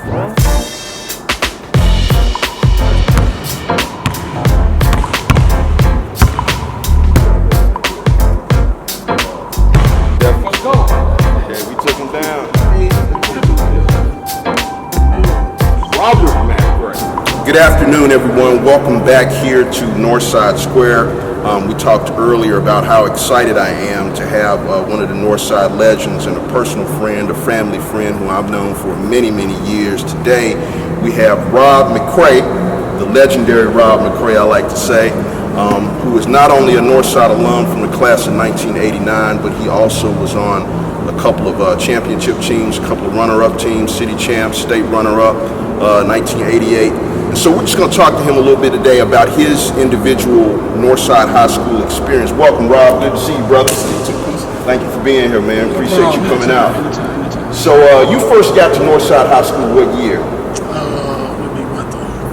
Good afternoon, everyone. Welcome back here to Northside Square. We talked earlier about how excited I am to have one of the Northside legends and a personal friend, a family friend who I've known for many, many years. Today, we have Rob McRae, the legendary Rob McRae, I like to say, who is not only a Northside alum from the class of 1989, but he also was on a couple of championship teams, a couple of runner-up teams, city champs, state runner-up, 1988. And so we're just going to talk to him a little bit today about his individual Northside High School experience. Welcome, Rob. Good to see you, brother. Thank you for being here, man. Appreciate you coming out. So you first got to Northside High School what year?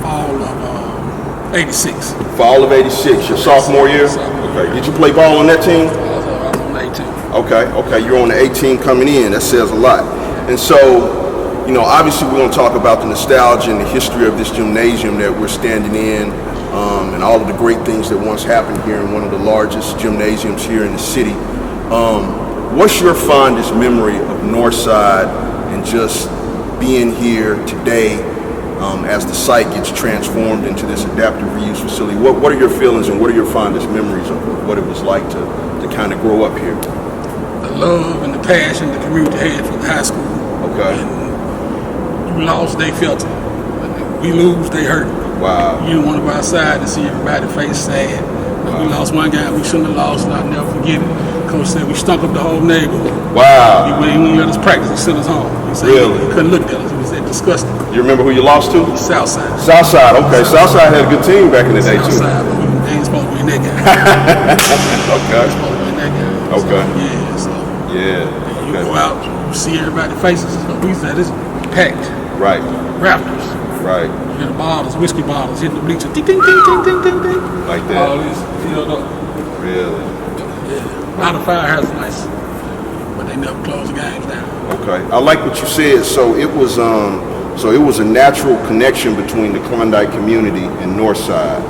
Fall of 86. Fall of 86, your sophomore year? Okay. Did you play ball on that team? I was on the 18. Okay. You're on the 18 coming in. That says a lot. And so, you know, obviously we're going to talk about the nostalgia and the history of this gymnasium that we're standing in, and all of the great things that once happened here in one of the largest gymnasiums here in the city. What's your fondest memory of Northside and just being here today as the site gets transformed into this adaptive reuse facility? What are your feelings and what are your fondest memories of what it was like to kind of grow up here? The love and the passion the community had for the high school. Okay. We lost, they felt it. We lose, they hurt. Wow. You didn't want to go outside and see everybody face sad. Wow. We lost one guy we shouldn't have lost, and I'll never forget it. Coach said we stunk up the whole neighborhood. Wow. He wouldn't let us practice, he sent us home. He said really? He couldn't look at us. He said disgusting. You remember who you lost to? Southside. Southside, okay. Southside had a good team back in the day, too. Southside, but they ain't supposed to win that guy. Okay. They ain't supposed to win that guy. Okay. Yeah. You go out, you see everybody's faces. We said it's packed. Right. Rafters. Right. You hear the bottles, whiskey bottles hitting the bleachers. Ding, ding, ding, ding, ding, ding, ding. Like that. All this filled up. Really? Yeah. A lot of firehouse nice, but they never close the games down. Okay. I like what you said. So it was a natural connection between the Klondike community and Northside.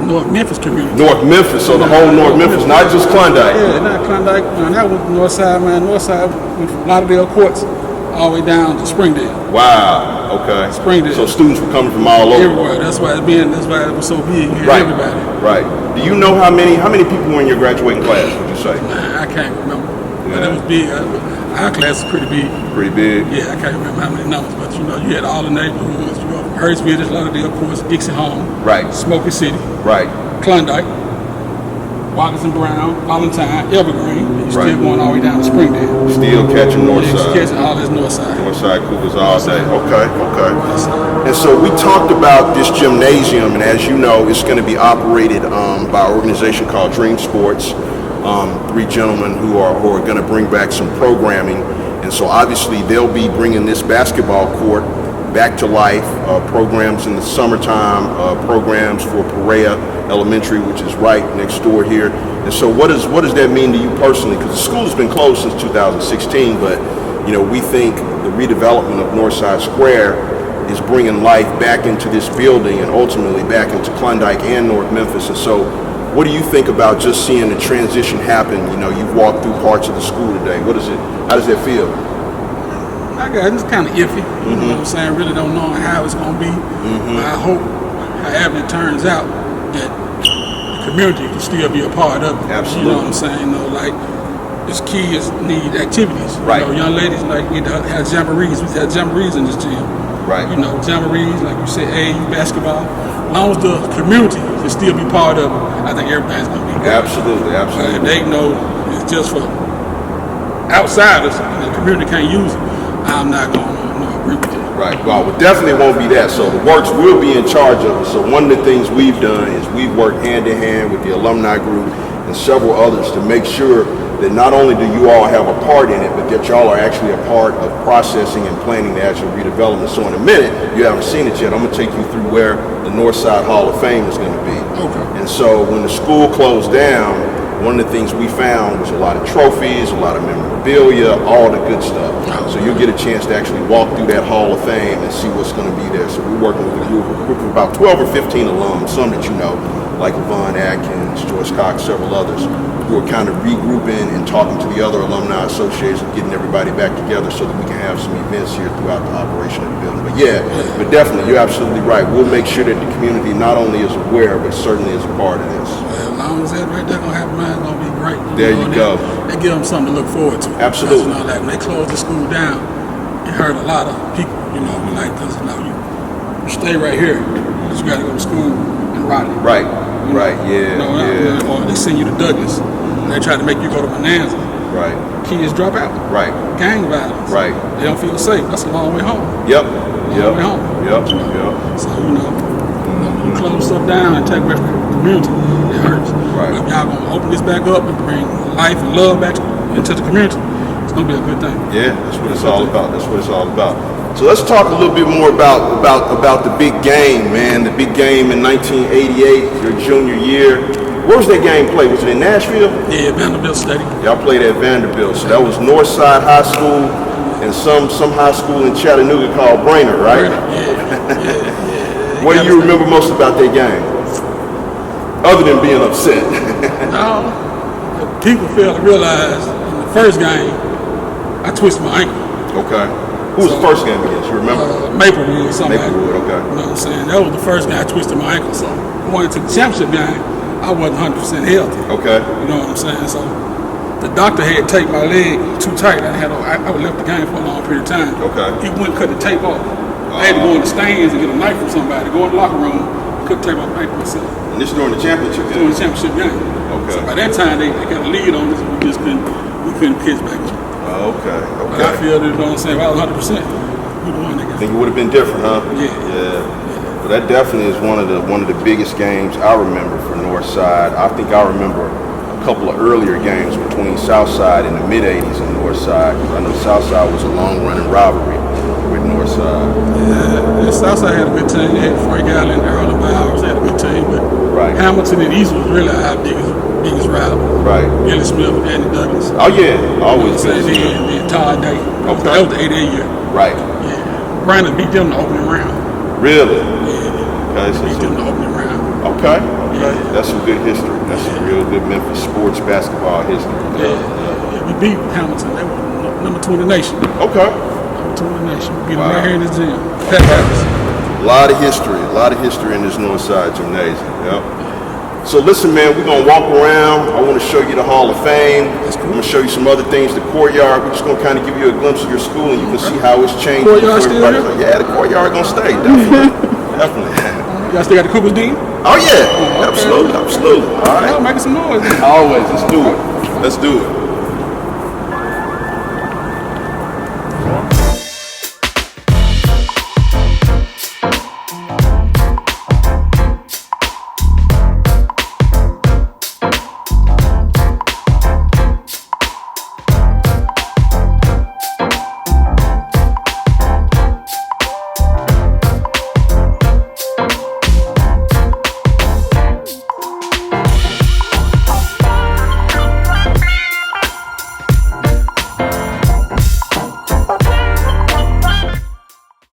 North Memphis community. North Memphis, so the whole North Memphis, not just Klondike. Yeah, not Klondike. Man, that was Northside, man. Northside went from Lauderdale Courts all the way down to Springdale. Wow. Okay. Springdale. So students were coming from all over. Everywhere. That's why it was so big. Right. Everybody. Right. Do you know how many people were in your graduating class? Would you say? Man, I can't remember. Yeah. But it was big. Our class was pretty big. Pretty big. Yeah, I can't remember how many numbers, but you know, you had all the neighborhoods. You go from Hurst Village, Lauderdale Courts, Dixie Home. Right. Smoky City. Right. Klondike. Watkinson Brown, Valentine, Evergreen, and right. Still going all the way down to Springdale. Still catching Northside. Yeah, catching all this Northside. Northside Cougars all day. Okay. And so we talked about this gymnasium, and as you know, it's going to be operated by an organization called Dream Sports. Three gentlemen who are going to bring back some programming, and so obviously they'll be bringing this basketball court back to life. Programs in the summertime, programs for Perea Elementary, which is right next door here. And so what does that mean to you personally? Because the school has been closed since 2016, but you know, we think the redevelopment of Northside Square is bringing life back into this building and ultimately back into Klondike and North Memphis. And so what do you think about just seeing the transition happen? You know, you've walked through parts of the school today. How does that feel? It's kind of iffy. You know what I'm saying? I really don't know how it's going to be. But I hope, however it turns out, that the community can still be a part of it. Absolutely. You know what I'm saying? You know, like, this kids need activities. Right. You know, young ladies like need to have jamborees. We had jamborees in this gym. Right. You know, jamborees, like you said, basketball. As long as the community can still be part of it, I think everybody's going to be good. Absolutely. If they know it's just for outsiders and the community can't use it, I'm not going to agree with it. Right. Well, it definitely won't be that. So the Works will be in charge of it. So one of the things we've done is we've worked hand in hand with the Alumni group and several others to make sure that not only do you all have a part in it, but that y'all are actually a part of processing and planning the actual redevelopment. So in a minute, you haven't seen it yet, I'm going to take you through where the Northside Hall of Fame is going to be. Okay. And so when the school closed down, one of the things we found was a lot of trophies, a lot of memorabilia, all the good stuff. So you'll get a chance to actually walk through that Hall of Fame and see what's going to be there. So we're working with a group of about 12 or 15 alums, some that you know, like Von Atkins, George Cox, several others, who are kind of regrouping and talking to the other alumni associations, getting everybody back together so that we can have some events here throughout the operation of the building. But yeah, but definitely, you're absolutely right. We'll make sure that the community not only is aware, but certainly is a part of this. As long as that right there gonna happen, man, it's gonna be great. There you go. They give them something to look forward to. Absolutely. You know, like when they closed the school down, it hurt a lot of people. You know, like because you stay right here, because you got to go to school in Raleigh. Right. Right. Yeah. Yeah. Or they send you to Douglas, and they try to make you go to Bonanza. Right. Kids drop out. Right. Gang violence. Right. They don't feel safe. That's a long way home. Yep. Long way home. Yep. So you close stuff down and take away from the community. It hurts. Right. But if y'all gonna open this back up and bring life and love back into the community, it's gonna be a good thing. Yeah, that's what it's all about. That's what it's all about. So let's talk a little bit more about the big game, man. The big game in 1988, your junior year. Where was that game played? Was it in Nashville? Yeah, Vanderbilt Stadium. Y'all played at Vanderbilt. So that was Northside High School and some high school in Chattanooga called Brainerd, right? Yeah. What do you remember most about that game? Other than being upset. No, people fail to realize in the first game, I twisted my ankle. Okay. Who was the first game against? You remember? Maplewood or something. Maplewood, okay. You know what I'm saying? That was the first game I twisted my ankle. So going into the championship game, I wasn't 100% healthy. Okay. You know what I'm saying? So the doctor had taped my leg too tight. I left the game for a long period of time. Okay. He wouldn't cut the tape off. I had to go in the stands and get a knife from somebody, go in the locker room, cut the tape off the paper myself. And this during the championship game? During the championship game. Okay. So by that time, they got a lead on us, and we couldn't pitch back. Okay. But I feel that, you know what I'm saying, if I was 100%, we won that I game. think it would have been different, huh? Yeah. But that definitely is one of the biggest games I remember for Northside. I think I remember a couple of earlier games between Southside in the mid '80s and Northside. I know Southside was a long-running rivalry with Northside. Yeah, Southside had a good team. They had Frank Allen, Earl Bowers had a good team, but Right. Hamilton and East was really our biggest rival. Right. Billy Smith and Andy Douglas. Oh yeah, always. The Todd Day. Okay. That was the 88 year. Right. Yeah. Brandon beat them in the opening round. Really? Yeah. Okay. Beat them in the opening round. Okay. Yeah. That's some good history. That's some real good Memphis sports basketball history. Yeah. We beat Hamilton. They were number 2 in the nation. Okay. Number 2 in the nation. We beat them Wow. right here in this gym. Pat Harris. A lot of history in this Northside gymnasium. Yep. So listen, man, we're gonna walk around. I want to show you the Hall of Fame. I'm gonna show you some other things. The courtyard. We're just gonna kind of give you a glimpse of your school, and you can see how it's changed. Courtyard still here? Yeah, the courtyard gonna stay. Definitely. Definitely. Y'all still got the Cooper's Dean? Oh yeah, absolutely. All right. Y'all making some noise. Always. Let's do it.